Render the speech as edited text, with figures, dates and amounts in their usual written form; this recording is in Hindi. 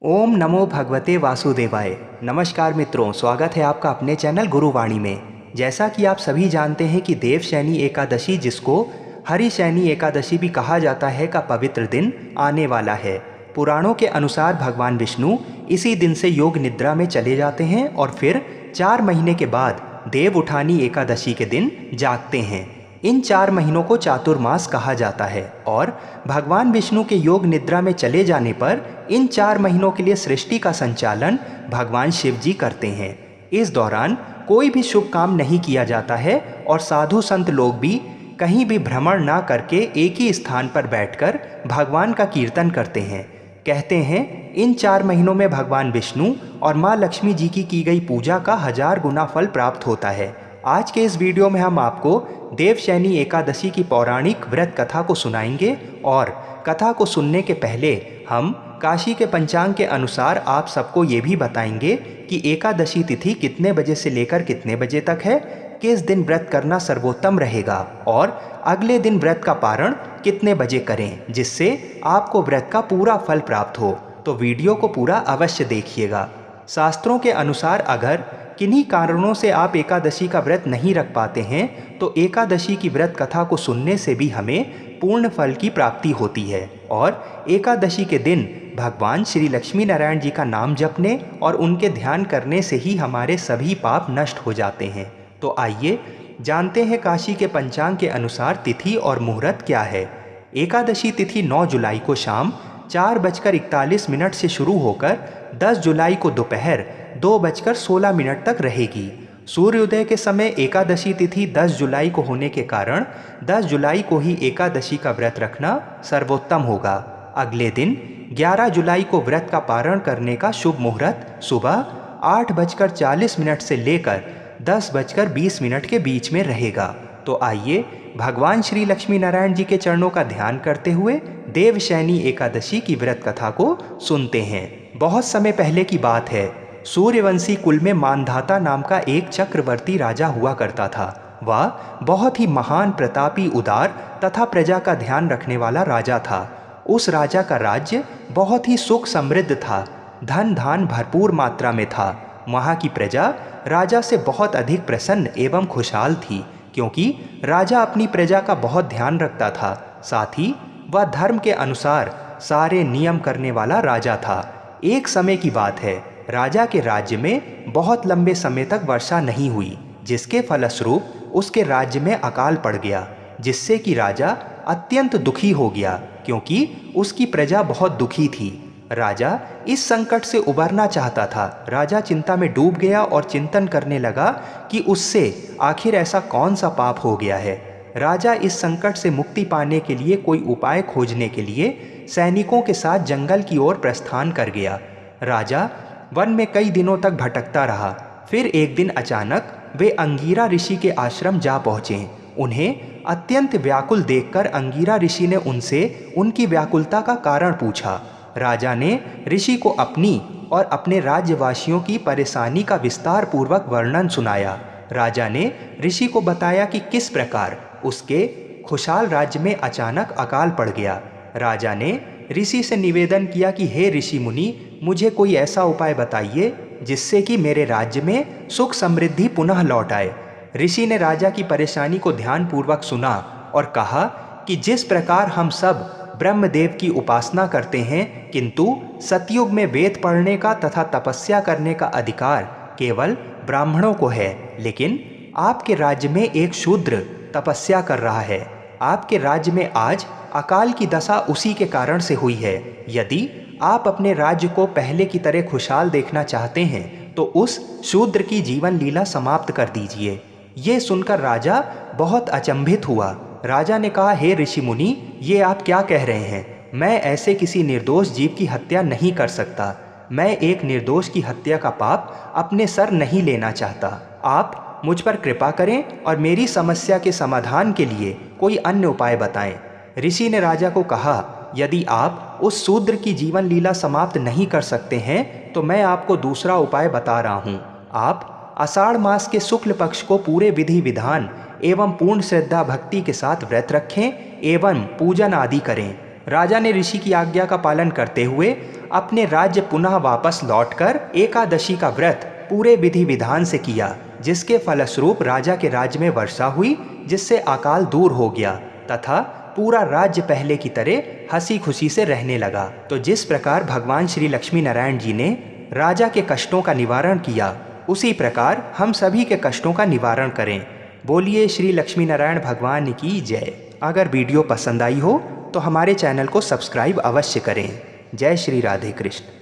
ओम नमो भगवते वासुदेवाय। नमस्कार मित्रों, स्वागत है आपका अपने चैनल गुरुवाणी में। जैसा कि आप सभी जानते हैं कि देवशयनी एकादशी, जिसको हरिशयनी एकादशी भी कहा जाता है, का पवित्र दिन आने वाला है। पुराणों के अनुसार भगवान विष्णु इसी दिन से योग निद्रा में चले जाते हैं और फिर 4 महीने के बाद देव उठानी एकादशी के दिन जागते हैं। इन 4 महीनों को चातुर्मास कहा जाता है और भगवान विष्णु के योग निद्रा में चले जाने पर इन 4 महीनों के लिए सृष्टि का संचालन भगवान शिव जी करते हैं। इस दौरान कोई भी शुभ काम नहीं किया जाता है और साधु संत लोग भी कहीं भी भ्रमण ना करके एक ही स्थान पर बैठकर भगवान का कीर्तन करते हैं। कहते हैं इन 4 महीनों में भगवान विष्णु और माँ लक्ष्मी जी की गई पूजा का 1000 गुना फल प्राप्त होता है। आज के इस वीडियो में हम आपको देवशयनी एकादशी की पौराणिक व्रत कथा को सुनाएंगे और कथा को सुनने के पहले हम काशी के पंचांग के अनुसार आप सबको ये भी बताएंगे कि एकादशी तिथि कितने बजे से लेकर कितने बजे तक है, किस दिन व्रत करना सर्वोत्तम रहेगा और अगले दिन व्रत का पारण कितने बजे करें, जिससे आपको व्रत का पूरा फल प्राप्त हो। तो वीडियो को पूरा अवश्य देखिएगा। शास्त्रों के अनुसार अगर किन्हीं कारणों से आप एकादशी का व्रत नहीं रख पाते हैं तो एकादशी की व्रत कथा को सुनने से भी हमें पूर्ण फल की प्राप्ति होती है और एकादशी के दिन भगवान श्री लक्ष्मी नारायण जी का नाम जपने और उनके ध्यान करने से ही हमारे सभी पाप नष्ट हो जाते हैं। तो आइए जानते हैं काशी के पंचांग के अनुसार तिथि और मुहूर्त क्या है। एकादशी तिथि 9 जुलाई को शाम 4:41 से शुरू होकर 10 जुलाई को दोपहर 2:16 तक रहेगी। सूर्योदय के समय एकादशी तिथि 10 जुलाई को होने के कारण 10 जुलाई को ही एकादशी का व्रत रखना सर्वोत्तम होगा। अगले दिन 11 जुलाई को व्रत का पारण करने का शुभ मुहूर्त सुबह 8:40 से लेकर 10:20 के बीच में रहेगा। तो आइए भगवान श्री लक्ष्मी नारायण जी के चरणों का ध्यान करते हुए देवशयनी एकादशी की व्रत कथा को सुनते हैं। बहुत समय पहले की बात है। सूर्यवंशी कुल में मानधाता नाम का एक चक्रवर्ती राजा हुआ करता था। वह बहुत ही महान, प्रतापी, उदार तथा प्रजा का ध्यान रखने वाला राजा था। उस राजा का राज्य बहुत ही सुख समृद्ध था। धन धान भरपूर मात्रा में था। वहाँ की प्रजा राजा से बहुत अधिक प्रसन्न एवं खुशहाल थी, क्योंकि राजा अपनी प्रजा का बहुत ध्यान रखता था। साथ ही वह धर्म के अनुसार सारे नियम करने वाला राजा था। एक समय की बात है, राजा के राज्य में बहुत लंबे समय तक वर्षा नहीं हुई, जिसके फलस्वरूप उसके राज्य में अकाल पड़ गया, जिससे कि राजा अत्यंत दुखी हो गया, क्योंकि उसकी प्रजा बहुत दुखी थी। राजा इस संकट से उबरना चाहता था। राजा चिंता में डूब गया और चिंतन करने लगा कि उससे आखिर ऐसा कौन सा पाप हो गया है। राजा इस संकट से मुक्ति पाने के लिए कोई उपाय खोजने के लिए सैनिकों के साथ जंगल की ओर प्रस्थान कर गया। राजा वन में कई दिनों तक भटकता रहा। फिर एक दिन अचानक वे अंगीरा ऋषि के आश्रम जा पहुँचे। उन्हें अत्यंत व्याकुल देखकर अंगीरा ऋषि ने उनसे उनकी व्याकुलता का कारण पूछा। राजा ने ऋषि को अपनी और अपने राज्यवासियों की परेशानी का विस्तार पूर्वक वर्णन सुनाया। राजा ने ऋषि को बताया कि किस प्रकार उसके खुशहाल राज्य में अचानक अकाल पड़ गया। राजा ने ऋषि से निवेदन किया कि हे ऋषि मुनि, मुझे कोई ऐसा उपाय बताइए जिससे कि मेरे राज्य में सुख समृद्धि पुनः लौट आए। ऋषि ने राजा की परेशानी को ध्यानपूर्वक सुना और कहा कि जिस प्रकार हम सब ब्रह्मदेव की उपासना करते हैं, किंतु सतयुग में वेद पढ़ने का तथा तपस्या करने का अधिकार केवल ब्राह्मणों को है, लेकिन आपके राज्य में एक शूद्र तपस्या कर रहा है। आपके राज्य में आज अकाल की दशा उसी के कारण से हुई है। यदि आप अपने राज्य को पहले की तरह खुशहाल देखना चाहते हैं तो उस शूद्र की जीवन लीला समाप्त कर दीजिए। ये सुनकर राजा बहुत अचंभित हुआ। राजा ने कहा, हे ऋषि मुनि, ये आप क्या कह रहे हैं? मैं ऐसे किसी निर्दोष जीव की हत्या नहीं कर सकता। मैं एक निर्दोष की हत्या का पाप अपने सर नहीं लेना चाहता। आप मुझ पर कृपा करें और मेरी समस्या के समाधान के लिए कोई अन्य उपाय बताएं। ऋषि ने राजा को कहा, यदि आप उस शूद्र की जीवन लीला समाप्त नहीं कर सकते हैं तो मैं आपको दूसरा उपाय बता रहा हूँ। आप आषाढ़ मास के शुक्ल पक्ष को पूरे विधि विधान एवं पूर्ण श्रद्धा भक्ति के साथ व्रत रखें एवं पूजन आदि करें। राजा ने ऋषि की आज्ञा का पालन करते हुए अपने राज्य पुनः वापस लौटकर एकादशी का व्रत पूरे विधि विधान से किया, जिसके फलस्वरूप राजा के राज्य में वर्षा हुई, जिससे अकाल दूर हो गया तथा पूरा राज्य पहले की तरह हंसी खुशी से रहने लगा। तो जिस प्रकार भगवान श्री लक्ष्मी नारायण जी ने राजा के कष्टों का निवारण किया, उसी प्रकार हम सभी के कष्टों का निवारण करें। बोलिए श्री लक्ष्मी नारायण भगवान की जय। अगर वीडियो पसंद आई हो तो हमारे चैनल को सब्सक्राइब अवश्य करें। जय श्री राधे कृष्ण।